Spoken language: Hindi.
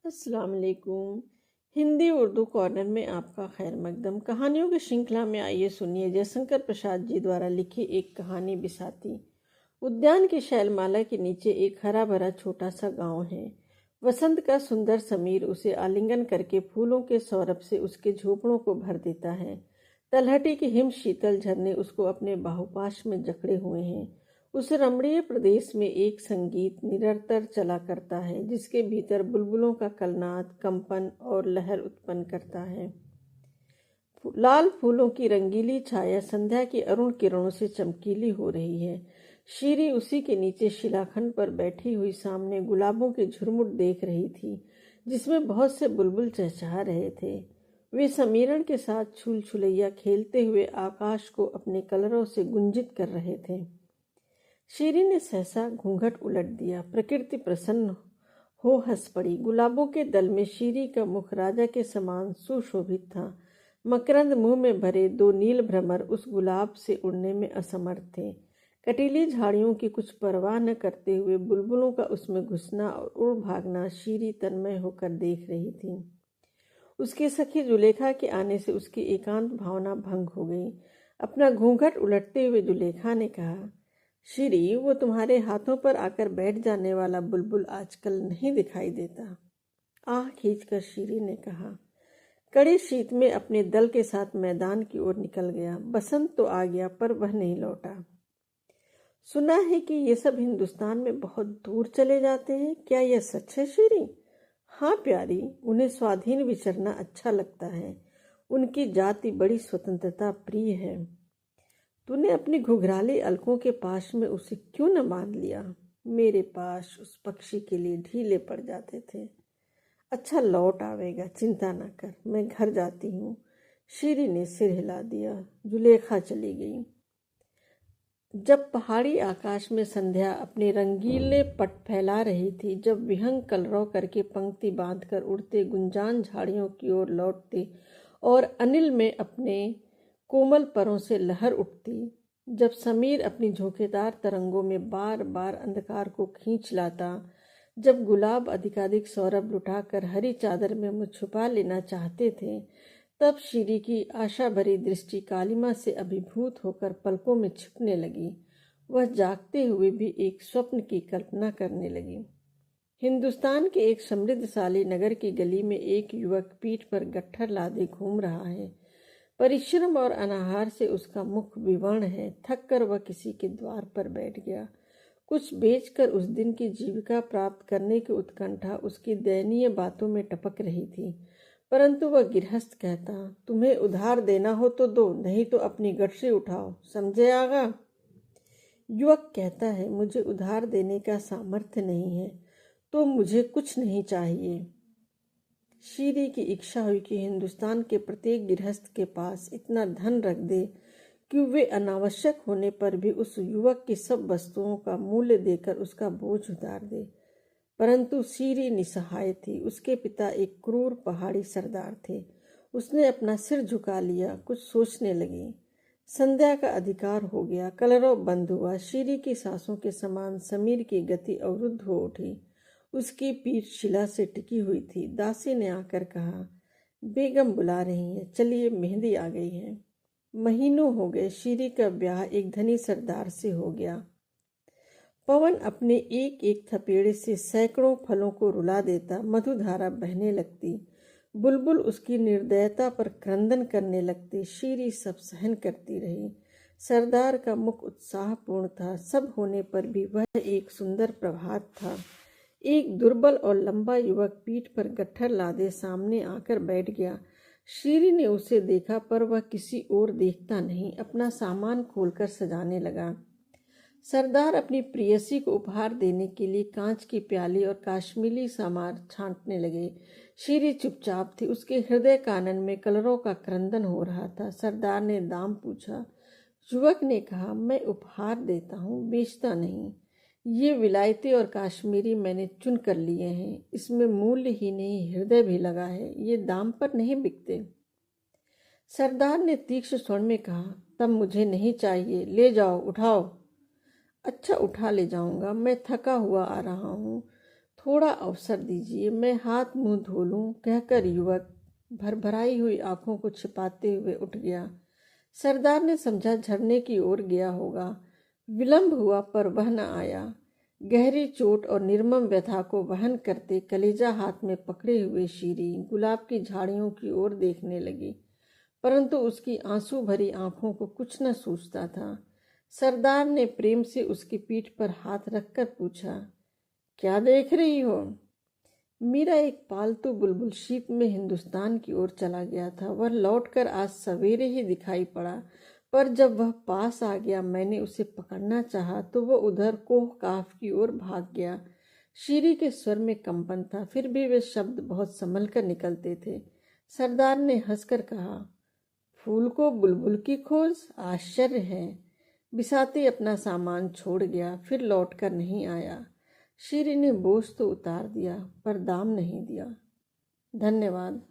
अस्सलाम वालेकुम। हिंदी उर्दू कॉर्नर में आपका खैर मकदम। कहानियों की श्रृंखला में आइए सुनिए जयशंकर प्रसाद जी द्वारा लिखी एक कहानी बिसाती। उद्यान की शैलमाला के नीचे एक हरा भरा छोटा सा गांव है। वसंत का सुंदर समीर उसे आलिंगन करके फूलों के सौरभ से उसके झोपड़ों को भर देता है। तलहटी के हिम शीतल झरने उसको अपने बाहुपाश में जकड़े हुए हैं। उस रमणीय प्रदेश में एक संगीत निरंतर चला करता है जिसके भीतर बुलबुलों का कलनाद कंपन और लहर उत्पन्न करता है। लाल फूलों की रंगीली छाया संध्या की अरुण किरणों से चमकीली हो रही है। शीरी उसी के नीचे शिलाखंड पर बैठी हुई सामने गुलाबों के झुरमुट देख रही थी जिसमें बहुत से बुलबुल चहचहा रहे थे। वे समीरण के साथ छुल छुलैया खेलते हुए आकाश को अपने कलरों से गुंजित कर रहे थे। शीरी ने सहसा घूंघट उलट दिया। प्रकृति प्रसन्न हो हंस पड़ी। गुलाबों के दल में शीरी का मुख राजा के समान सुशोभित था। मकरंद मुंह में भरे दो नील भ्रमर उस गुलाब से उड़ने में असमर्थ थे। कटीली झाड़ियों की कुछ परवाह न करते हुए बुलबुलों का उसमें घुसना और उड़ भागना शीरी तन्मय होकर देख रही थी। उसकी सखी जुलेखा के आने से उसकी एकांत भावना भंग हो गई। अपना घूंघट उलटते हुए जुलेखा ने कहा, शीरी, वो तुम्हारे हाथों पर आकर बैठ जाने वाला बुलबुल आजकल नहीं दिखाई देता। आह खींचकर शीरी ने कहा। कड़े शीत में अपने दल के साथ मैदान की ओर निकल गया। बसंत तो आ गया पर वह नहीं लौटा। सुना है कि ये सब हिंदुस्तान में बहुत दूर चले जाते हैं। क्या यह सच है शीरी? हाँ प्यारी, उन्हें स्वाधीन विचरना अच्छा लगता है। उनकी जाति बड़ी स्वतंत्रता प्रिय है। तूने अपनी घुघराली अलकों के पास में उसे क्यों न बांध लिया? मेरे पास उस पक्षी के लिए ढीले पड़ जाते थे। अच्छा लौट आवेगा, चिंता न कर, मैं घर जाती हूँ। शीरी ने सिर हिला दिया। जुलेखा चली गई। जब पहाड़ी आकाश में संध्या अपने रंगीले पट फैला रही थी, जब विहंग कलरव करके पंक्ति बांधकर उड़ते गुंजान झाड़ियों की ओर लौटते और अनिल में अपने कोमल परों से लहर उठती, जब समीर अपनी झोंकेदार तरंगों में बार बार अंधकार को खींच लाता, जब गुलाब अधिकाधिक सौरभ लुटाकर हरी चादर में मुझ छुपा लेना चाहते थे, तब शीरी की आशा भरी दृष्टि कालिमा से अभिभूत होकर पलकों में छिपने लगी। वह जागते हुए भी एक स्वप्न की कल्पना करने लगी। हिंदुस्तान के एक समृद्धशाली नगर की गली में एक युवक पीठ पर गट्ठर लादे घूम रहा है। परिश्रम और अनाहार से उसका मुख विवर्ण है। थक कर वह किसी के द्वार पर बैठ गया। कुछ बेचकर उस दिन की जीविका प्राप्त करने की उत्कंठा उसकी दयनीय बातों में टपक रही थी। परंतु वह गृहस्थ कहता, तुम्हें उधार देना हो तो दो, नहीं तो अपनी गठरी उठाओ, समझे आगा? युवक कहता है, मुझे उधार देने का सामर्थ्य नहीं है, तो मुझे कुछ नहीं चाहिए। शीरी की इच्छा हुई कि हिंदुस्तान के प्रत्येक गृहस्थ के पास इतना धन रख दे कि वे अनावश्यक होने पर भी उस युवक की सब वस्तुओं का मूल्य देकर उसका बोझ उतार दे। परंतु शीरी निसहाय थी। उसके पिता एक क्रूर पहाड़ी सरदार थे। उसने अपना सिर झुका लिया, कुछ सोचने लगी। संध्या का अधिकार हो गया। कलरव बंद हुआ। शीरी की सांसों के समान समीर की गति अवरुद्ध हो उठी। उसकी पीठ शिला से टिकी हुई थी। दासी ने आकर कहा, बेगम बुला रही है, चलिए, मेहंदी आ गई है। महीनों हो गए शीरी का ब्याह एक धनी सरदार से हो गया। पवन अपने एक एक थपेड़े से सैकड़ों फलों को रुला देता। मधुधारा बहने लगती। बुलबुल उसकी निर्दयता पर क्रंदन करने लगते। शीरी सब सहन करती रही। सरदार का मुख उत्साहपूर्ण था। सब होने पर भी वह एक सुंदर प्रभात था। एक दुर्बल और लंबा युवक पीठ पर गट्ठर लादे सामने आकर बैठ गया। शीरी ने उसे देखा पर वह किसी और देखता नहीं, अपना सामान खोलकर सजाने लगा। सरदार अपनी प्रियसी को उपहार देने के लिए कांच की प्याली और काश्मीरी सामान छांटने लगे। शीरी चुपचाप थी। उसके हृदय कानन में कलरों का क्रंदन हो रहा था। सरदार ने दाम पूछा। युवक ने कहा, मैं उपहार देता हूँ, बेचता नहीं। ये विलायती और काश्मीरी मैंने चुन कर लिए हैं। इसमें मूल्य ही नहीं, हृदय भी लगा है। ये दाम पर नहीं बिकते। सरदार ने तीक्ष्ण स्वर में कहा, तब मुझे नहीं चाहिए, ले जाओ, उठाओ। अच्छा, उठा ले जाऊंगा, मैं थका हुआ आ रहा हूँ। थोड़ा अवसर दीजिए, मैं हाथ मुंह धो लूं, कहकर युवक भरभराई हुई आंखों को छिपाते हुए उठ गया। सरदार ने समझा झरने की ओर गया होगा। विलंब हुआ पर वह न आया। गहरी चोट और निर्मम व्यथा को वहन करते कलेजा हाथ में पकड़े हुए शीरी गुलाब की झाड़ियों की ओर देखने लगी, परंतु उसकी आंसू भरी आंखों को कुछ न सूझता था। सरदार ने प्रेम से उसकी पीठ पर हाथ रखकर पूछा, क्या देख रही हो? मीरा एक पालतू बुलबुल शीत में हिंदुस्तान की ओर चला गया था। वह लौटकर आज सवेरे ही दिखाई पड़ा, पर जब वह पास आ गया मैंने उसे पकड़ना चाहा तो वह उधर कोह काफ की ओर भाग गया। शीरी के स्वर में कंपन था, फिर भी वे शब्द बहुत संभल कर निकलते थे। सरदार ने हंसकर कहा, फूल को बुलबुल की खोज, आश्चर्य है। बिसाती अपना सामान छोड़ गया, फिर लौटकर नहीं आया। शीरी ने बोझ तो उतार दिया पर दाम नहीं दिया। धन्यवाद।